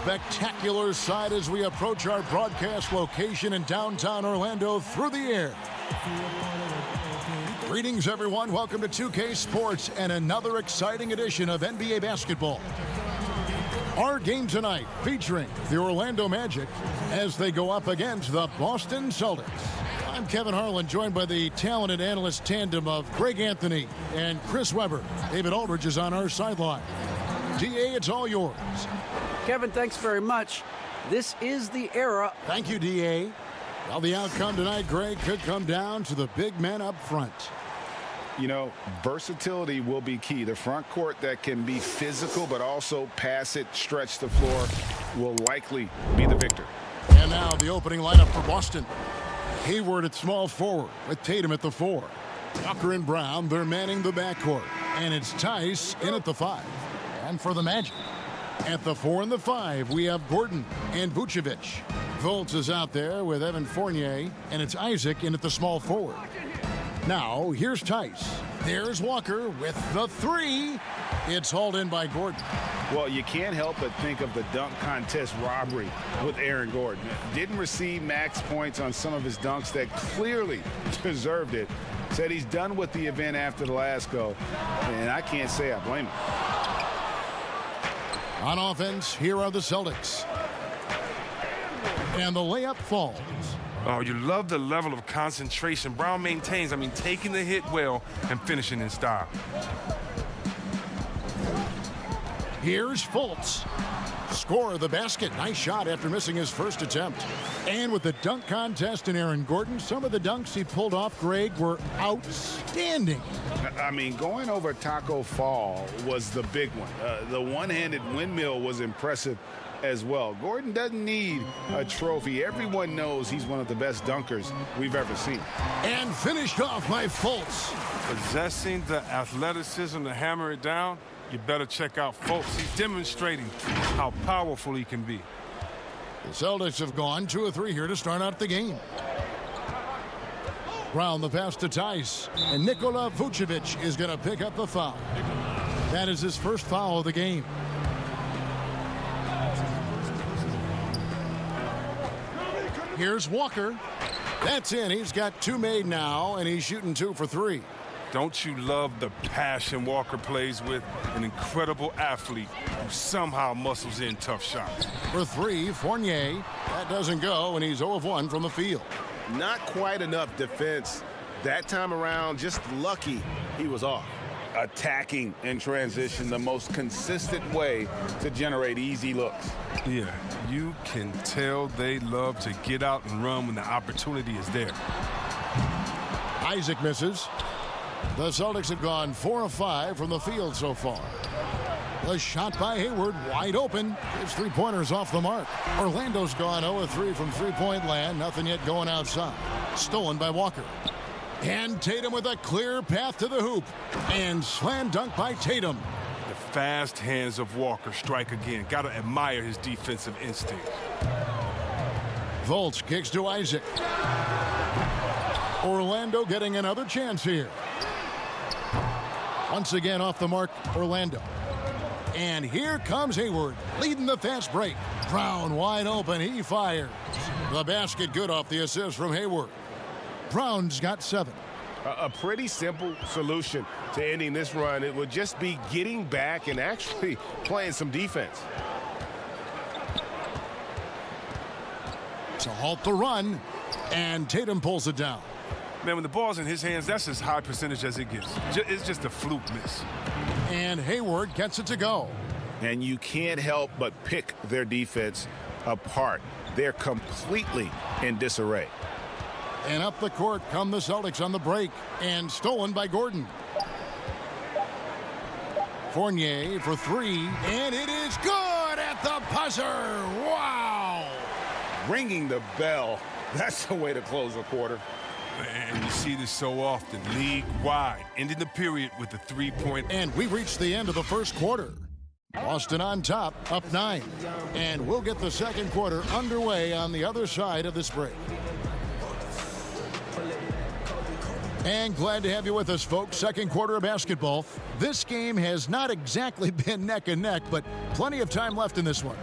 spectacular sight as we approach our broadcast location in downtown Orlando through the air. Greetings, everyone. Welcome to 2K Sports and another exciting edition of NBA basketball. Our game tonight featuring the Orlando Magic as they go up against the Boston Celtics. I'm Kevin Harlan, joined by the talented analyst tandem of Greg Anthony and Chris Webber. David Aldridge is on our sideline. DA, it's all yours. Kevin, thanks very much. This is the era. Thank you, DA. Well, the outcome tonight, Greg, could come down to the big men up front. You know, versatility will be key. The front court that can be physical but also pass it, stretch the floor will likely be the victor. And now the opening lineup for Boston. Hayward at small forward with Tatum at the 4. Walker and Brown, they're manning the backcourt. And it's Tice in at the 5. And for the Magic, at the 4 and the 5, we have Gordon and Vucevic. Fultz is out there with Evan Fournier, and it's Isaac in at the small forward. Now, here's Tice. There's Walker with the 3. It's hauled in by Gordon. Well, you can't help but think of the dunk contest robbery with Aaron Gordon. Didn't receive max points on some of his dunks that clearly deserved it. Said he's done with the event after the last go, and I can't say I blame him. On offense, here are the Celtics. And the layup falls. Oh, you love the level of concentration Brown maintains. Taking the hit well and finishing in style. Here's Fultz. Score the basket. Nice shot after missing his first attempt. And with the dunk contest and Aaron Gordon, some of the dunks he pulled off, Greg, were outstanding. Going over Taco Fall was the big one. The one-handed windmill was impressive as well. Gordon doesn't need a trophy. Everyone knows he's one of the best dunkers we've ever seen. And finished off by Fultz. Possessing the athleticism to hammer it down, you better check out Fultz. He's demonstrating how powerful he can be. The Celtics have gone 2 of 3 here to start out the game. Brown the pass to Tice. And Nikola Vucevic is going to pick up the foul. That is his first foul of the game. Here's Walker. That's in. He's got 2 made now, and he's shooting 2 for 3. Don't you love the passion Walker plays with? An incredible athlete who somehow muscles in tough shots. For 3, Fournier. That doesn't go, and he's 0 of 1 from the field. Not quite enough defense that time around. Just lucky he was off. Attacking in transition, the most consistent way to generate easy looks. Yeah, you can tell they love to get out and run when the opportunity is there. Isaac misses. The Celtics have gone 4 of 5 from the field so far. The shot by Hayward, wide open. His 3-pointers off the mark. Orlando's gone 0 of 3 from three-point land. Nothing yet going outside. Stolen by Walker. And Tatum with a clear path to the hoop. And slam dunk by Tatum. The fast hands of Walker strike again. Got to admire his defensive instinct. Fultz kicks to Isaac. Orlando getting another chance here. Once again off the mark, Orlando. And here comes Hayward, leading the fast break. Brown wide open, he fires. The basket good off the assist from Hayward. Brown's got 7. A pretty simple solution to ending this run. It would just be getting back and actually playing some defense. To halt the run, and Tatum pulls it down. Man, when the ball's in his hands, that's as high percentage as it gets. It's just a fluke miss. And Hayward gets it to go. And you can't help but pick their defense apart. They're completely in disarray. And up the court come the Celtics on the break. And stolen by Gordon. Fournier for 3. And it is good at the buzzer. Wow. Ringing the bell. That's the way to close a quarter. And you see this so often, league-wide, ending the period with a 3-point. And we reached the end of the first quarter. Boston on top, up 9. And we'll get the second quarter underway on the other side of this break. And glad to have you with us, folks. Second quarter of basketball. This game has not exactly been neck and neck, but plenty of time left in this one.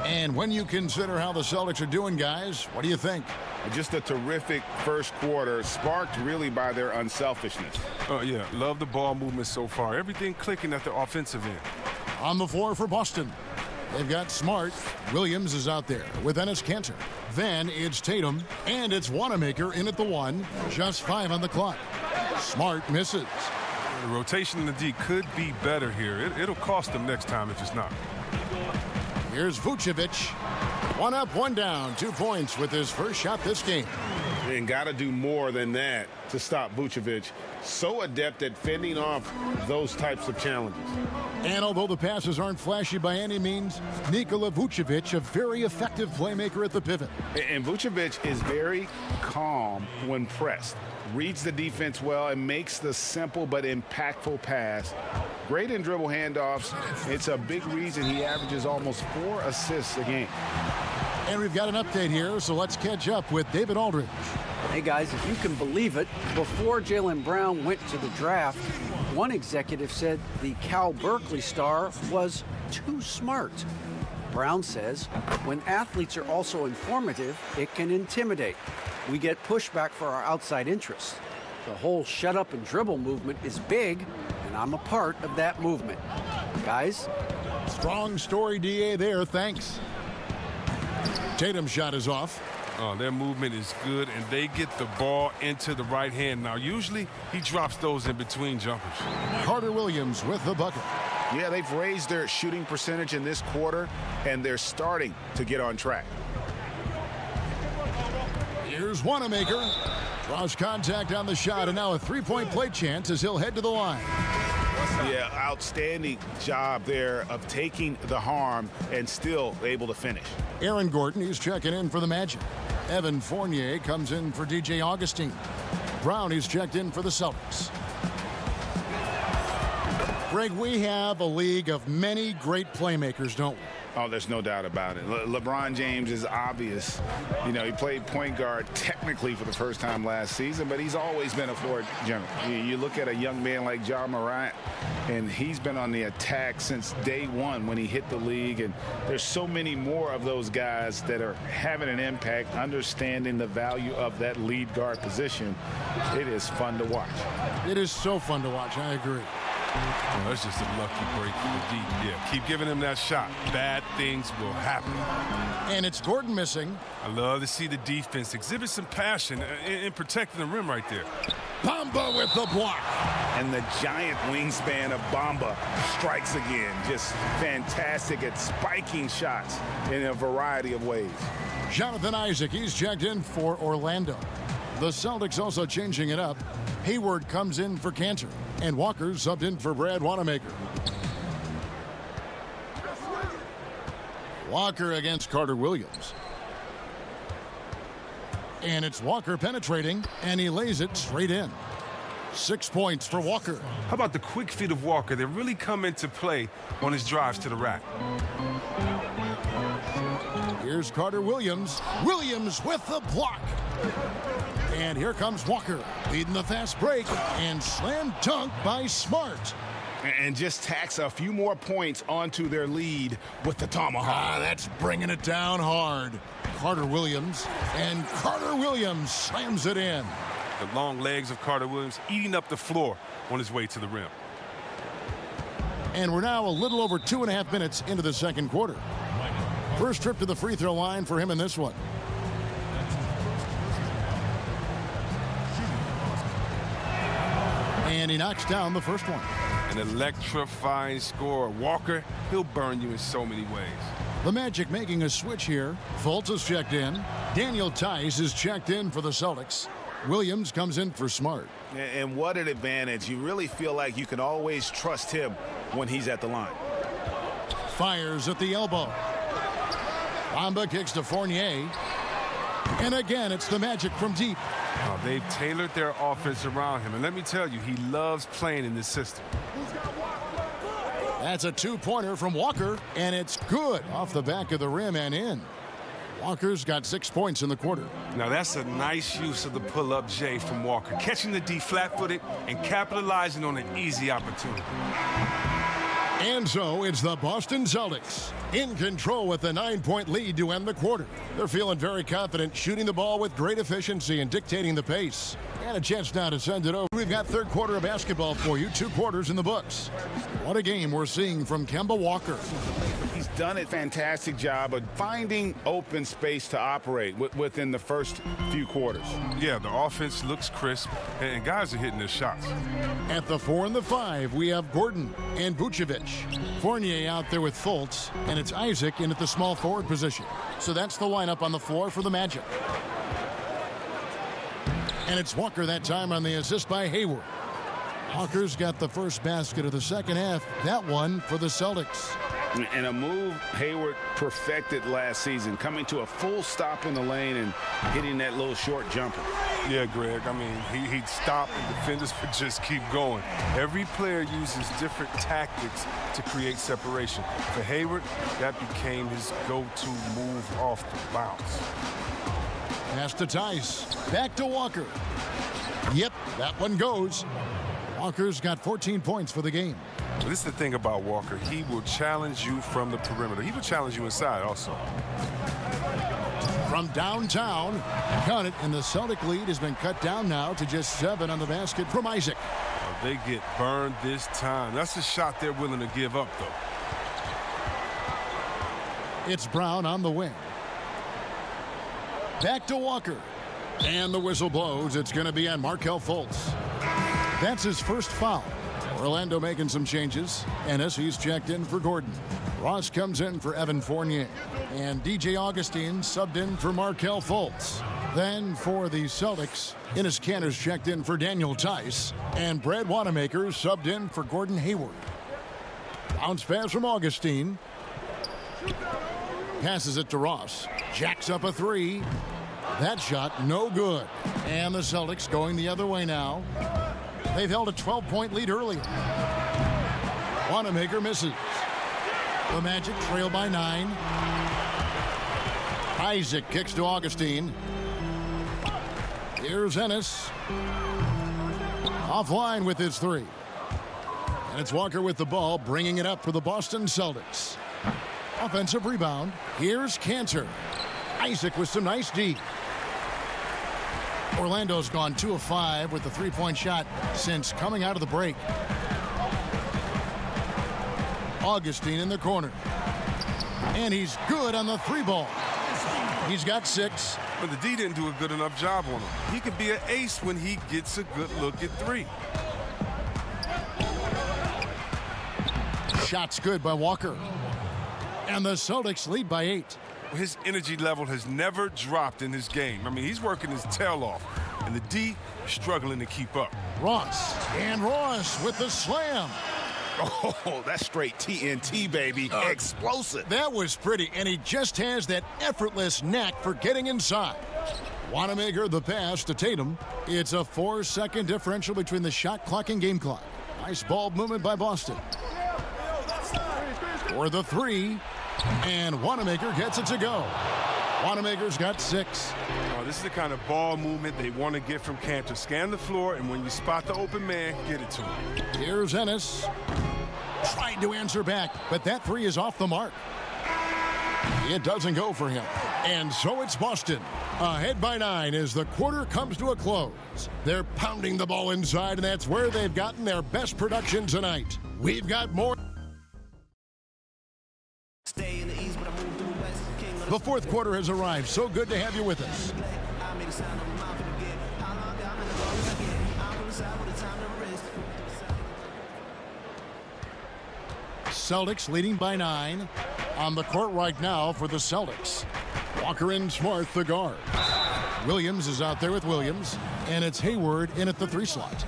And when you consider how the Celtics are doing, guys, what do you think? Just a terrific first quarter, sparked really by their unselfishness. Oh, yeah, love the ball movement so far. Everything clicking at the offensive end. On the floor for Boston, they've got Smart. Williams is out there with Enes Kanter. Then it's Tatum, and it's Wanamaker in at the 1. Just 5 on the clock. Smart misses. The rotation in the D could be better here. It'll cost them next time if it's not. Here's Vucevic. 1 up, 1 down. 2 points with his first shot this game. And got to do more than that to stop Vucevic. So adept at fending off those types of challenges. And although the passes aren't flashy by any means, Nikola Vucevic, a very effective playmaker at the pivot. And Vucevic is very calm when pressed. Reads the defense well and makes the simple but impactful pass. Great in dribble handoffs. It's a big reason he averages almost 4 assists a game. And we've got an update here, so let's catch up with David Aldridge. Hey guys, if you can believe it, before Jaylen Brown went to the draft, one executive said the Cal Berkeley star was too smart. Brown says when athletes are also informative, it can intimidate. We get pushback for our outside interests. The whole shut up and dribble movement is big, and I'm a part of that movement. Guys? Strong story, DA, there. Thanks. Tatum's shot is off. Oh, their movement is good, and they get the ball into the right hand. Now, usually he drops those in between jumpers. Carter Williams with the bucket. Yeah, they've raised their shooting percentage in this quarter, and they're starting to get on track. Here's Wanamaker. Draws contact on the shot, and now a three-point play chance as he'll head to the line. Yeah, outstanding job there of taking the harm and still able to finish. Aaron Gordon, he's checking in for the Magic. Evan Fournier comes in for DJ Augustine. Brown, he's checked in for the Celtics. Greg, we have a league of many great playmakers, don't we? Oh, there's no doubt about it. LeBron James is obvious. You know, he played point guard technically for the first time last season, but he's always been a floor general. You look at a young man like Ja Morant, and he's been on the attack since day one when he hit the league. And there's so many more of those guys that are having an impact, understanding the value of that lead guard position. It is fun to watch. It is so fun to watch. I agree. Well, that's just a lucky break for the D. Yeah, keep giving him that shot. Bad things will happen. And it's Gordon missing. I love to see the defense exhibit some passion in protecting the rim right there. Bamba with the block. And the giant wingspan of Bamba strikes again. Just fantastic at spiking shots in a variety of ways. Jonathan Isaac, he's checked in for Orlando. The Celtics also changing it up. Hayward comes in for Kanter, and Walker subbed in for Brad Wanamaker. Walker against Carter Williams. And it's Walker penetrating, and he lays it straight in. 6 points for Walker. How about the quick feet of Walker that really come into play on his drives to the rack? Here's Carter Williams. Williams with the block. And here comes Walker, leading the fast break, and slam dunk by Smart. And just tacks a few more points onto their lead with the tomahawk. That's bringing it down hard. Carter Williams, and Carter Williams slams it in. The long legs of Carter Williams eating up the floor on his way to the rim. And we're now a little over 2.5 minutes into the second quarter. First trip to the free throw line for him in this one. And he knocks down the first one. An electrifying score. Walker, he'll burn you in so many ways. The Magic making a switch here. Fultz is checked in. Daniel Tice is checked in for the Celtics. Williams comes in for Smart. And what an advantage. You really feel like you can always trust him when he's at the line. Fires at the elbow. Bamba kicks to Fournier. And again, it's the Magic from deep. Oh, they've tailored their offense around him. And let me tell you, he loves playing in this system. That's a two-pointer from Walker, and it's good off the back of the rim and in. Walker's got 6 points in the quarter. Now, that's a nice use of the pull-up J from Walker, catching the D flat-footed and capitalizing on an easy opportunity. And so it's the Boston Celtics in control with a 9-point lead to end the quarter. They're feeling very confident, shooting the ball with great efficiency and dictating the pace. And a chance now to send it over. We've got third quarter of basketball for you, 2 quarters in the books. What a game we're seeing from Kemba Walker. He's done a fantastic job of finding open space to operate within the first few quarters. Yeah, the offense looks crisp, and guys are hitting their shots. At the 4 and the 5, we have Gordon and Vucevic. Fournier out there with Fultz, and it's Isaac in at the small forward position. So that's the lineup on the floor for the Magic. And it's Walker that time on the assist by Hayward. Walker's got the first basket of the second half. That one for the Celtics. And a move Hayward perfected last season, coming to a full stop in the lane and hitting that little short jumper. Yeah, Greg, I mean, he'd stop and defenders would just keep going. Every player uses different tactics to create separation. For Hayward, that became his go-to move off the bounce. Pass to Tice. Back to Walker. Yep, that one goes. Walker's got 14 points for the game. But this is the thing about Walker. He will challenge you from the perimeter. He will challenge you inside also. From downtown, count it, and the Celtic lead has been cut down now to just 7 on the basket from Isaac. They get burned this time. That's a shot they're willing to give up, though. It's Brown on the wing. Back to Walker. And the whistle blows. It's going to be on Markelle Fultz. That's his first foul. Orlando making some changes. Ennis, he's checked in for Gordon. Ross comes in for Evan Fournier. And DJ Augustine subbed in for Markelle Fultz. Then for the Celtics, Enes Kanter's checked in for Daniel Tice. And Brad Wanamaker subbed in for Gordon Hayward. Bounce pass from Augustine. Passes it to Ross. Jacks up a 3. That shot no good. And the Celtics going the other way now. They've held a 12-point lead earlier. Wanamaker misses. The Magic trail by 9. Isaac kicks to Augustine. Here's Ennis. Offline with his 3. And it's Walker with the ball, bringing it up for the Boston Celtics. Offensive rebound. Here's Kanter. Isaac with some nice D. Orlando's gone 2 of 5 with the 3-point shot since coming out of the break. Augustine in the corner. And he's good on the 3-ball. He's got 6. But the D didn't do a good enough job on him. He could be an ace when he gets a good look at 3. Shot's good by Walker. And the Celtics lead by 8. His energy level has never dropped in his game. I mean, he's working his tail off, and the D struggling to keep up. Ross, and Ross with the slam. Oh, that's straight TNT, baby. Explosive. That was pretty, and he just has that effortless knack for getting inside. Wanamaker the pass to Tatum. It's a 4-second differential between the shot clock and game clock. Nice ball movement by Boston. For the 3. And Wanamaker gets it to go. Wanamaker's got 6. This is the kind of ball movement they want to get from Kanter. Scan the floor, and when you spot the open man, get it to him. Here's Ennis. Tried to answer back, but that 3 is off the mark. It doesn't go for him. And so it's Boston. Ahead by 9 as the quarter comes to a close. They're pounding the ball inside, and that's where they've gotten their best production tonight. We've got more. The fourth quarter has arrived. So good to have you with us. Celtics leading by 9. On the court right now for the Celtics. Walker and Smart, the guard. Williams is out there with Williams. And it's Hayward in at the 3 slot.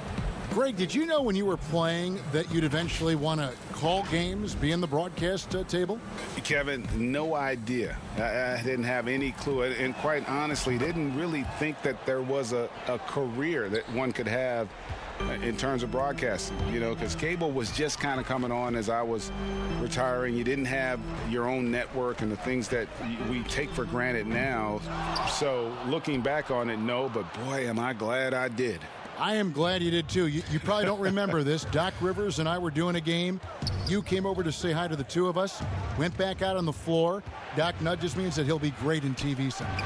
Greg, did you know when you were playing that you'd eventually want to call games, be in the broadcast table? Kevin, no idea. I didn't have any clue. And quite honestly, didn't really think that there was a career that one could have in terms of broadcasting, you know, because cable was just kind of coming on as I was retiring. You didn't have your own network and the things that we take for granted now. So looking back on it, no, but boy, am I glad I did. I am glad you did too. You probably don't remember this. Doc Rivers and I were doing a game. You came over to say hi to the two of us, went back out on the floor. Doc nudges me and said he'll be great in TV someday.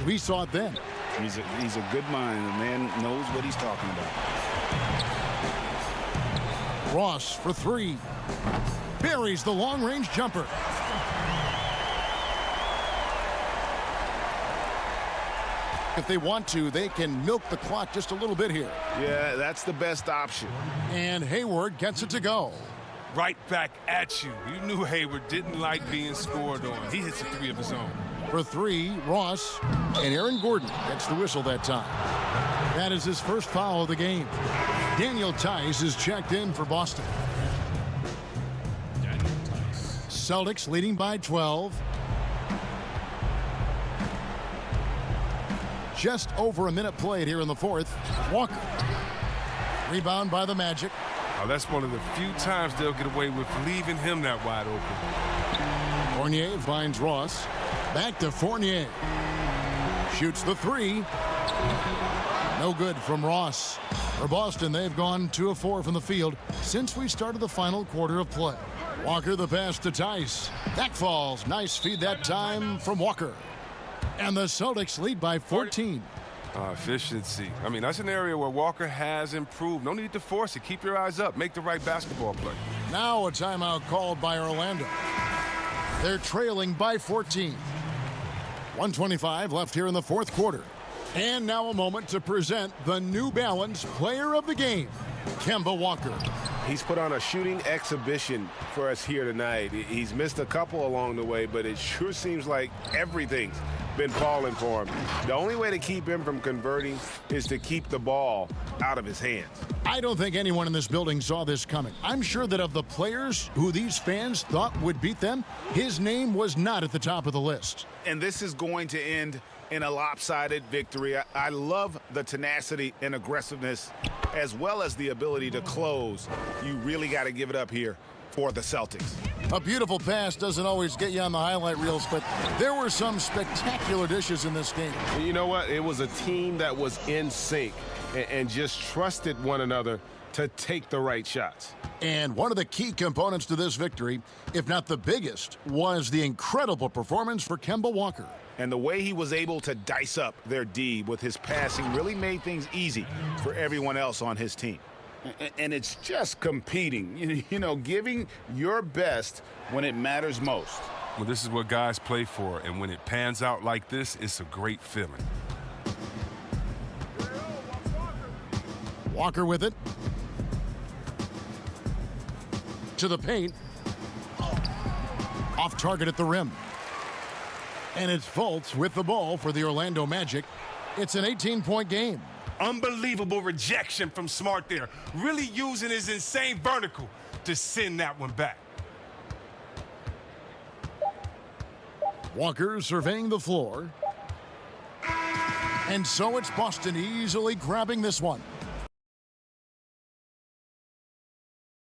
We saw it then. He's a good mind. The man knows what he's talking about. Ross for three. Buries the long-range jumper. If they want to, they can milk the clock just a little bit here. Yeah, that's the best option. And Hayward gets it to go. Right back at you. You knew Hayward didn't like being scored on. He hits a three of his own. For three, Ross, and Aaron Gordon gets the whistle that time. That is his first foul of the game. Daniel Tice is checked in for Boston. Celtics leading by 12. Just over a minute played here in the fourth. Walker. Rebound by the Magic. Now, that's one of the few times they'll get away with leaving him that wide open. Fournier finds Ross. Back to Fournier. Shoots the three. No good from Ross. For Boston, they've gone 2 of 4 from the field since we started the final quarter of play. Walker the pass to Tice. That falls. Nice feed that time from Walker. And the Celtics lead by 14. Efficiency. I mean, that's an area where Walker has improved. No need to force it. Keep your eyes up. Make the right basketball play. Now a timeout called by Orlando. They're trailing by 14. 1:25 left here in the fourth quarter. And now a moment to present the New Balance Player of the Game, Kemba Walker. He's put on a shooting exhibition for us here tonight. He's missed a couple along the way, but it sure seems like everything's been falling for him. The only way to keep him from converting is to keep the ball out of his hands. I don't think anyone in this building saw this coming. I'm sure that of the players who these fans thought would beat them, his name was not at the top of the list. And this is going to end in a lopsided victory. I love the tenacity and aggressiveness as well as the ability to close. You really got to give it up here for the Celtics. A beautiful pass doesn't always get you on the highlight reels, but there were some spectacular dishes in this game. You know what? It was a team that was in sync and just trusted one another to take the right shots. And one of the key components to this victory, if not the biggest, was the incredible performance for Kemba Walker. And the way he was able to dice up their D with his passing really made things easy for everyone else on his team. And it's just competing, you know, giving your best when it matters most. Well, this is what guys play for, and when it pans out like this, it's a great feeling. Walker with it. To the paint. Off target at the rim. And it's Fultz with the ball for the Orlando Magic. It's an 18-point game. Unbelievable rejection from Smart there. Really using his insane vertical to send that one back. Walker surveying the floor. And so it's Boston easily grabbing this one.